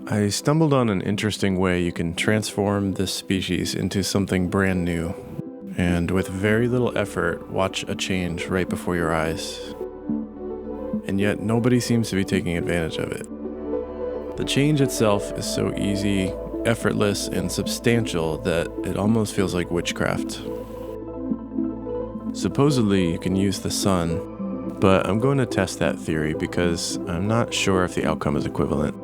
I stumbled on an interesting way you can transform this species into something brand new, and with very little effort, watch a change right before your eyes. And yet nobody seems to be taking advantage of it. The change itself is so easy, effortless, and substantial that it almost feels like witchcraft. Supposedly you can use the sun, but I'm going to test that theory because I'm not sure if the outcome is equivalent.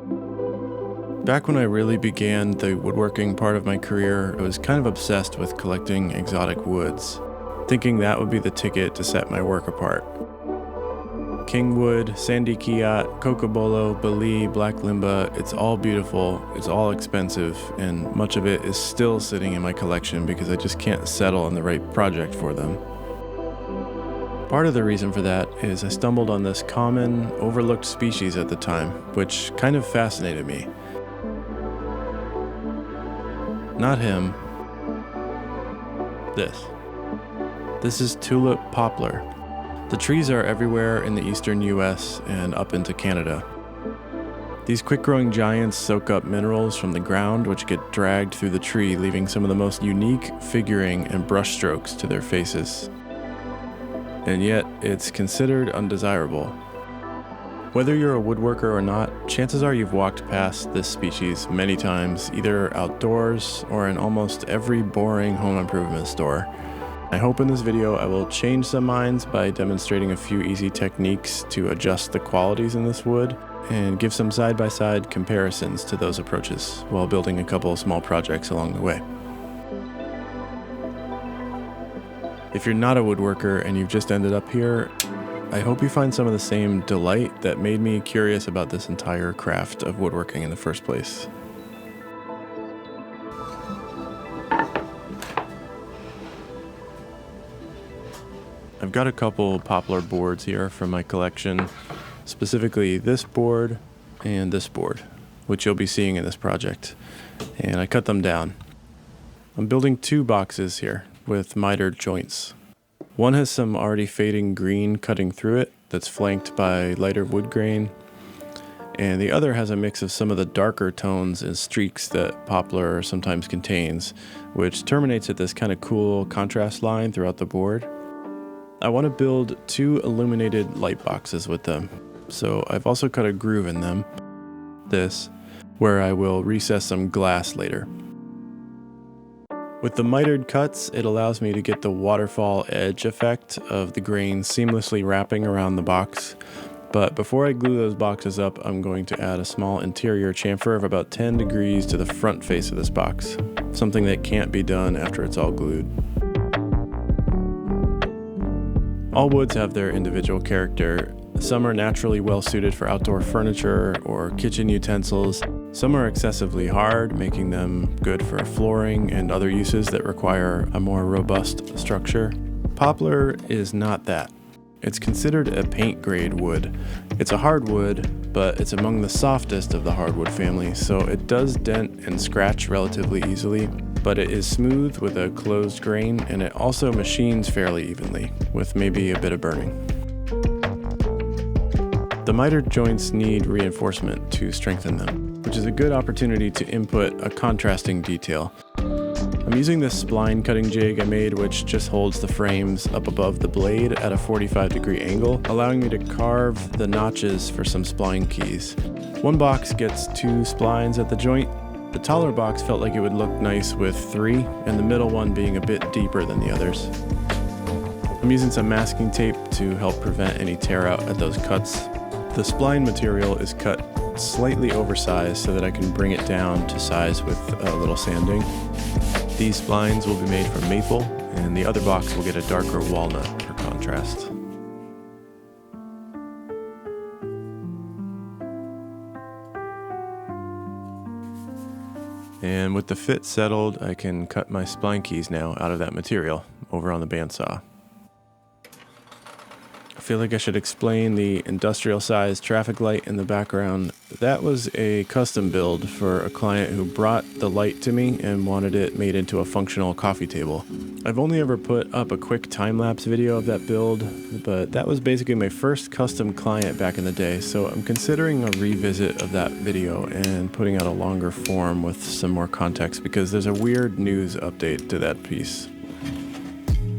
Back when I really began the woodworking part of my career, I was kind of obsessed with collecting exotic woods, thinking that would be the ticket to set my work apart. Kingwood, Sandy Kiat, Cocobolo, Bali, Black Limba, it's all beautiful, it's all expensive, and much of it is still sitting in my collection because I just can't settle on the right project for them. Part of the reason for that is I stumbled on this common, overlooked species at the time, which kind of fascinated me. Not him. This is tulip poplar. The trees are everywhere in the eastern US and up into Canada. These quick-growing giants soak up minerals from the ground which get dragged through the tree, leaving some of the most unique figuring and brushstrokes to their faces. And yet, it's considered undesirable. Whether you're a woodworker or not, chances are you've walked past this species many times, either outdoors or in almost every boring home improvement store. I hope in this video I will change some minds by demonstrating a few easy techniques to adjust the qualities in this wood and give some side-by-side comparisons to those approaches while building a couple of small projects along the way. If you're not a woodworker and you've just ended up here, I hope you find some of the same delight that made me curious about this entire craft of woodworking in the first place. I've got a couple poplar boards here from my collection, specifically this board and this board, which you'll be seeing in this project, and I cut them down. I'm building two boxes here with mitered joints. One has some already fading green cutting through it that's flanked by lighter wood grain, and the other has a mix of some of the darker tones and streaks that poplar sometimes contains, which terminates at this kind of cool contrast line throughout the board. I want to build two illuminated light boxes with them, so I've also cut a groove in them, where I will recess some glass later. With the mitered cuts, it allows me to get the waterfall edge effect of the grain seamlessly wrapping around the box. But before I glue those boxes up, I'm going to add a small interior chamfer of about 10 degrees to the front face of this box, something that can't be done after it's all glued. All woods have their individual character. Some are naturally well suited for outdoor furniture or kitchen utensils. Some are excessively hard, making them good for flooring and other uses that require a more robust structure. Poplar is not that. It's considered a paint grade wood. It's a hardwood, but it's among the softest of the hardwood family, so it does dent and scratch relatively easily, but it is smooth with a closed grain, and it also machines fairly evenly, with maybe a bit of burning. The mitered joints need reinforcement to strengthen them, which is a good opportunity to input a contrasting detail. I'm using this spline cutting jig I made, which just holds the frames up above the blade at a 45-degree angle, allowing me to carve the notches for some spline keys. One box gets 2 splines at the joint. The taller box felt like it would look nice with 3, and the middle one being a bit deeper than the others. I'm using some masking tape to help prevent any tear out at those cuts. The spline material is cut slightly oversized so that I can bring it down to size with a little sanding. These splines will be made from maple, and the other box will get a darker walnut for contrast. And with the fit settled, I can cut my spline keys now out of that material over on the bandsaw. I feel like I should explain the industrial-sized traffic light in the background. That was a custom build for a client who brought the light to me and wanted it made into a functional coffee table. I've only ever put up a quick time-lapse video of that build, but that was basically my first custom client back in the day, so I'm considering a revisit of that video and putting out a longer form with some more context because there's a weird news update to that piece.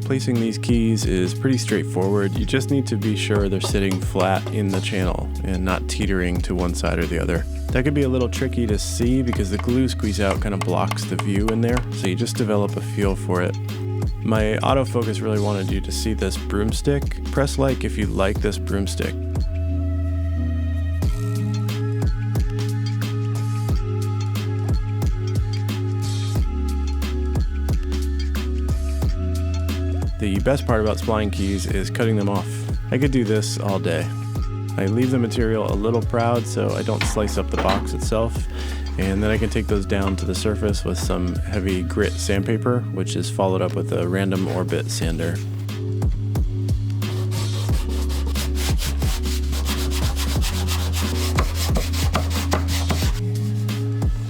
Placing these keys is pretty straightforward. You just need to be sure they're sitting flat in the channel and not teetering to one side or the other. That could be a little tricky to see because the glue squeeze out kind of blocks the view in there, so you just develop a feel for it. My autofocus really wanted you to see this broomstick. Press like if you like this broomstick. The best part about spline keys is cutting them off. I could do this all day. I leave the material a little proud so I don't slice up the box itself, and then I can take those down to the surface with some heavy grit sandpaper, which is followed up with a random orbit sander.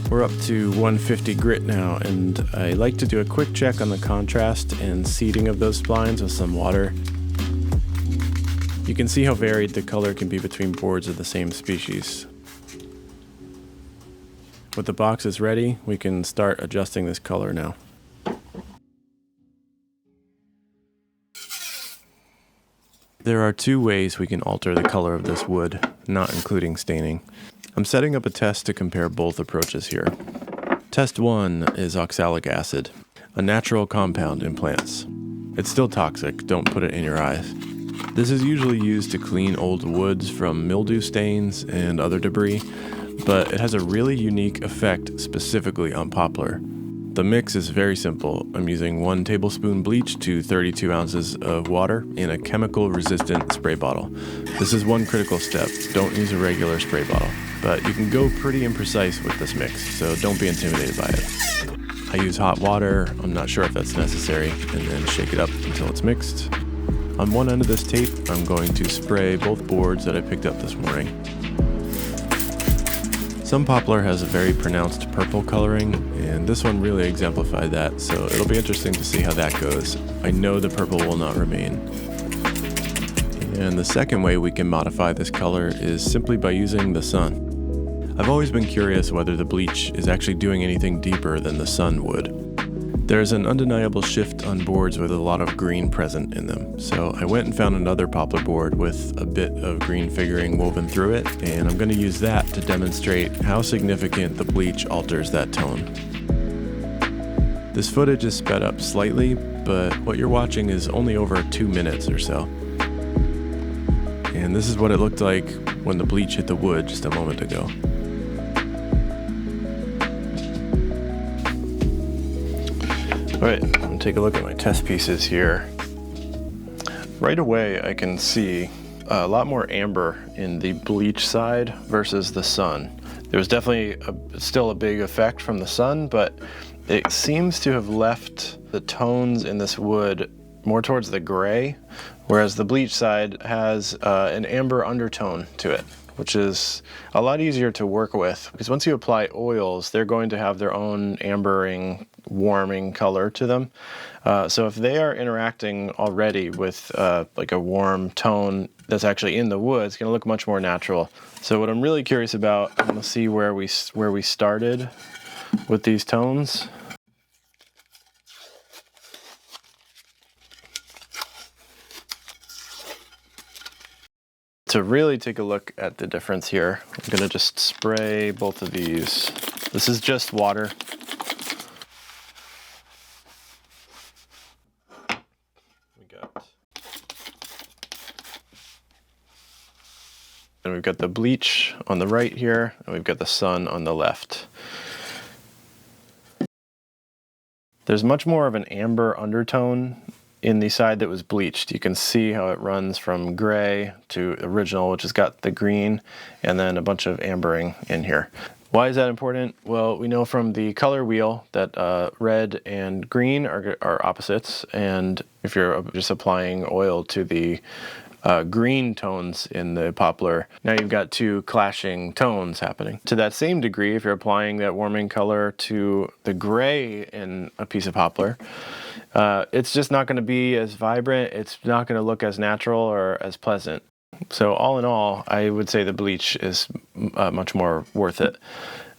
We're up to 150 grit now, and I like to do a quick check on the contrast and seeding of those splines with some water. You can see how varied the color can be between boards of the same species. With the boxes ready, we can start adjusting this color now. There are two ways we can alter the color of this wood, not including staining. I'm setting up a test to compare both approaches here. Test 1 is oxalic acid, a natural compound in plants. It's still toxic, don't put it in your eyes. This is usually used to clean old woods from mildew stains and other debris, but it has a really unique effect specifically on poplar. The mix is very simple. I'm using 1 tablespoon bleach to 32 ounces of water in a chemical-resistant spray bottle. This is one critical step. Don't use a regular spray bottle. But you can go pretty imprecise with this mix, so don't be intimidated by it. I use hot water, I'm not sure if that's necessary, and then shake it up until it's mixed. On one end of this tape, I'm going to spray both boards that I picked up this morning. Some poplar has a very pronounced purple coloring, and this one really exemplified that, so it'll be interesting to see how that goes. I know the purple will not remain. And the second way we can modify this color is simply by using the sun. I've always been curious whether the bleach is actually doing anything deeper than the sun would. There's an undeniable shift on boards with a lot of green present in them, so I went and found another poplar board with a bit of green figuring woven through it, and I'm going to use that to demonstrate how significant the bleach alters that tone. This footage is sped up slightly, but what you're watching is only over 2 minutes or so. And this is what it looked like when the bleach hit the wood just a moment ago. Alright, I'm going to take a look at my test pieces here. Right away I can see a lot more amber in the bleach side versus the sun. There was definitely still a big effect from the sun, but it seems to have left the tones in this wood more towards the gray, whereas the bleach side has an amber undertone to it, which is a lot easier to work with because once you apply oils, they're going to have their own ambering, warming color to them. So if they are interacting already with like a warm tone that's actually in the wood, it's going to look much more natural. So what I'm really curious about, I'm going to see where we started with these tones. To really take a look at the difference here, I'm going to just spray both of these. This is just water. And we've got the bleach on the right here, and we've got the sun on the left. There's much more of an amber undertone in the side that was bleached. You can see how it runs from gray to original, which has got the green, and then a bunch of ambering in here. Why is that important? Well, we know from the color wheel that red and green are opposites, and if you're just applying oil to the green tones in the poplar. Now you've got two clashing tones happening. To that same degree, if you're applying that warming color to the gray in a piece of poplar, it's just not going to be as vibrant. It's not going to look as natural or as pleasant. So all in all, I would say the bleach is much more worth it.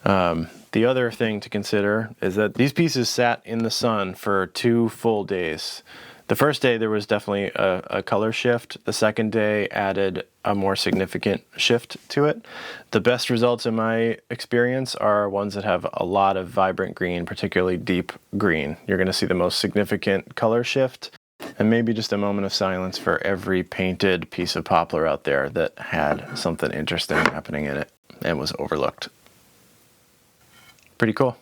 The other thing to consider is that these pieces sat in the sun for 2 full days. The first day there was definitely a color shift. The second day added a more significant shift to it. The best results in my experience are ones that have a lot of vibrant green, particularly deep green. You're going to see the most significant color shift, and maybe just a moment of silence for every painted piece of poplar out there that had something interesting happening in it and was overlooked. Pretty cool.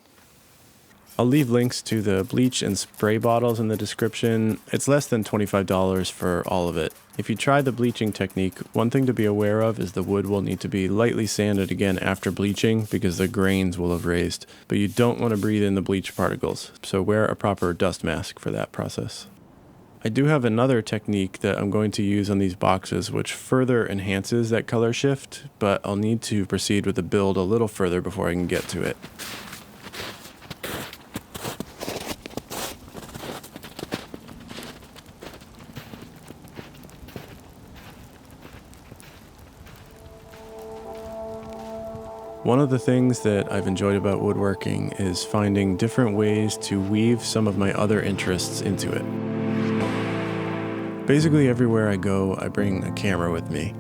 I'll leave links to the bleach and spray bottles in the description. It's less than $25 for all of it. If you try the bleaching technique, one thing to be aware of is the wood will need to be lightly sanded again after bleaching because the grains will have raised. But you don't want to breathe in the bleach particles, so wear a proper dust mask for that process. I do have another technique that I'm going to use on these boxes which further enhances that color shift, but I'll need to proceed with the build a little further before I can get to it. One of the things that I've enjoyed about woodworking is finding different ways to weave some of my other interests into it. Basically everywhere I go, I bring a camera with me.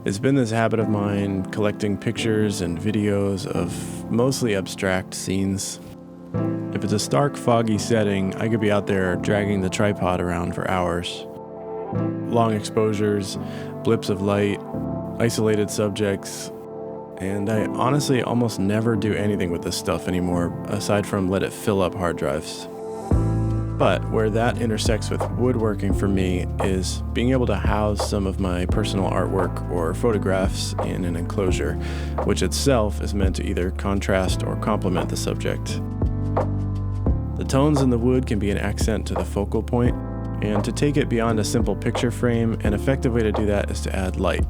It's been this habit of mine collecting pictures and videos of mostly abstract scenes. If it's a stark, foggy setting, I could be out there dragging the tripod around for hours. Long exposures, blips of light, isolated subjects, and I honestly almost never do anything with this stuff anymore, aside from let it fill up hard drives. But where that intersects with woodworking for me is being able to house some of my personal artwork or photographs in an enclosure, which itself is meant to either contrast or complement the subject. The tones in the wood can be an accent to the focal point, and to take it beyond a simple picture frame, an effective way to do that is to add light.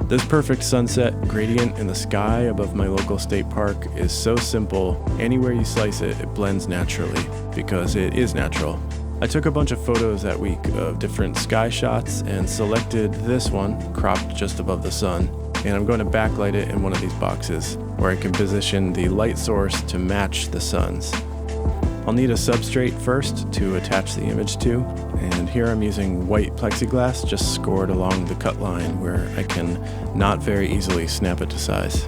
This perfect sunset gradient in the sky above my local state park is so simple, anywhere you slice it, it blends naturally, because it is natural. I took a bunch of photos that week of different sky shots and selected this one, cropped just above the sun, and I'm going to backlight it in one of these boxes, where I can position the light source to match the sun's. I'll need a substrate first to attach the image to, and here I'm using white plexiglass just scored along the cut line where I can not very easily snap it to size.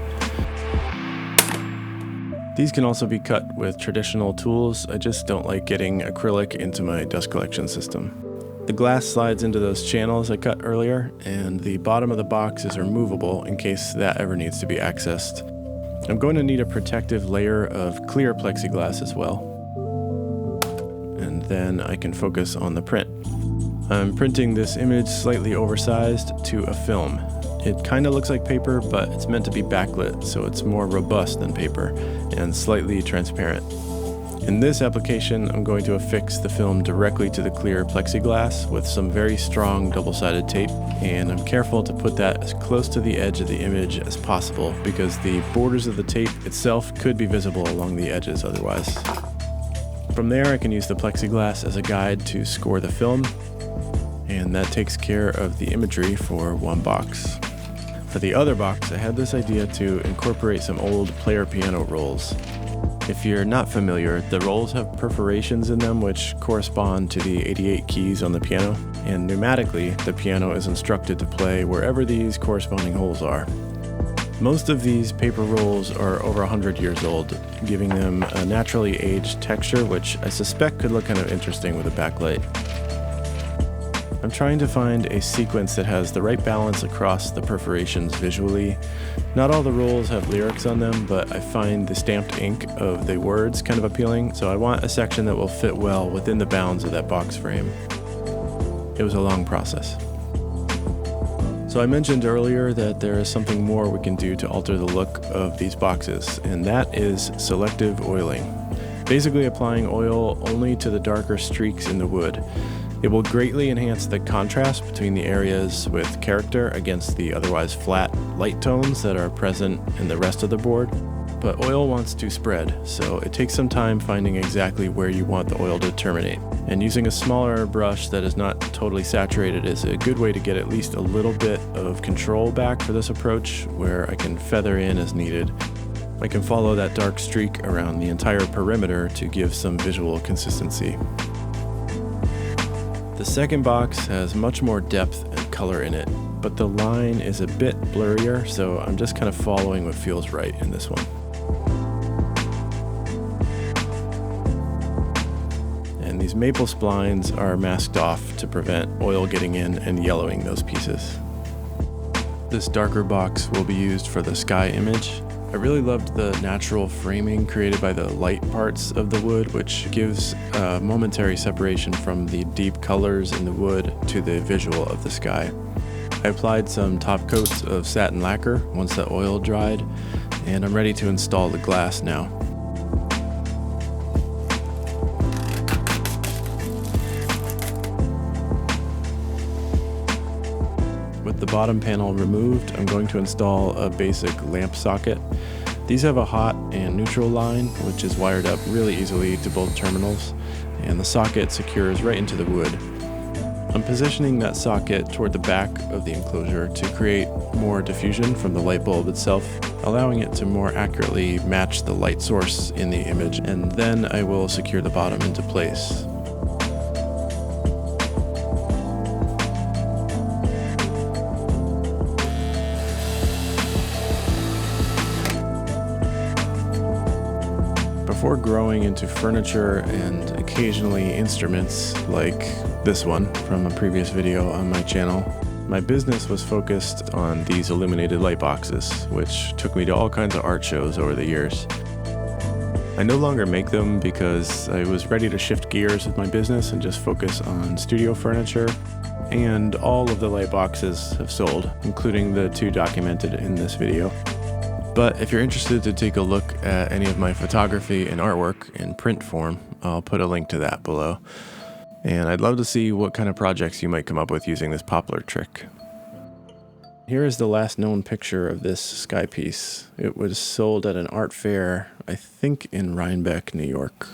These can also be cut with traditional tools. I just don't like getting acrylic into my dust collection system. The glass slides into those channels I cut earlier, and the bottom of the box is removable in case that ever needs to be accessed. I'm going to need a protective layer of clear plexiglass as well. And then I can focus on the print. I'm printing this image slightly oversized to a film. It kind of looks like paper, but it's meant to be backlit, so it's more robust than paper and slightly transparent. In this application, I'm going to affix the film directly to the clear plexiglass with some very strong double-sided tape, and I'm careful to put that as close to the edge of the image as possible because the borders of the tape itself could be visible along the edges otherwise. From there, I can use the plexiglass as a guide to score the film, and that takes care of the imagery for one box. For the other box, I had this idea to incorporate some old player piano rolls. If you're not familiar, the rolls have perforations in them which correspond to the 88 keys on the piano, and pneumatically, the piano is instructed to play wherever these corresponding holes are. Most of these paper rolls are over 100 years old, giving them a naturally aged texture, which I suspect could look kind of interesting with a backlight. I'm trying to find a sequence that has the right balance across the perforations visually. Not all the rolls have lyrics on them, but I find the stamped ink of the words kind of appealing, so I want a section that will fit well within the bounds of that box frame. It was a long process. So I mentioned earlier that there is something more we can do to alter the look of these boxes, and that is selective oiling. Basically applying oil only to the darker streaks in the wood. It will greatly enhance the contrast between the areas with character against the otherwise flat light tones that are present in the rest of the board. But oil wants to spread, so it takes some time finding exactly where you want the oil to terminate. And using a smaller brush that is not totally saturated is a good way to get at least a little bit of control back for this approach, where I can feather in as needed. I can follow that dark streak around the entire perimeter to give some visual consistency. The second box has much more depth and color in it, but the line is a bit blurrier, so I'm just kind of following what feels right in this one. And these maple splines are masked off to prevent oil getting in and yellowing those pieces. This darker box will be used for the sky image. I really loved the natural framing created by the light parts of the wood, which gives a momentary separation from the deep colors in the wood to the visual of the sky. I applied some top coats of satin lacquer once the oil dried, and I'm ready to install the glass now. With the bottom panel removed, I'm going to install a basic lamp socket. These have a hot and neutral line, which is wired up really easily to both terminals, and the socket secures right into the wood. I'm positioning that socket toward the back of the enclosure to create more diffusion from the light bulb itself, allowing it to more accurately match the light source in the image, and then I will secure the bottom into place. Before growing into furniture and occasionally instruments like this one from a previous video on my channel, my business was focused on these illuminated light boxes, which took me to all kinds of art shows over the years. I no longer make them because I was ready to shift gears with my business and just focus on studio furniture, and all of the light boxes have sold, including the 2 documented in this video. But if you're interested to take a look at any of my photography and artwork in print form, I'll put a link to that below. And I'd love to see what kind of projects you might come up with using this Poplar trick. Here is the last known picture of this sky piece. It was sold at an art fair, I think in Rhinebeck, New York.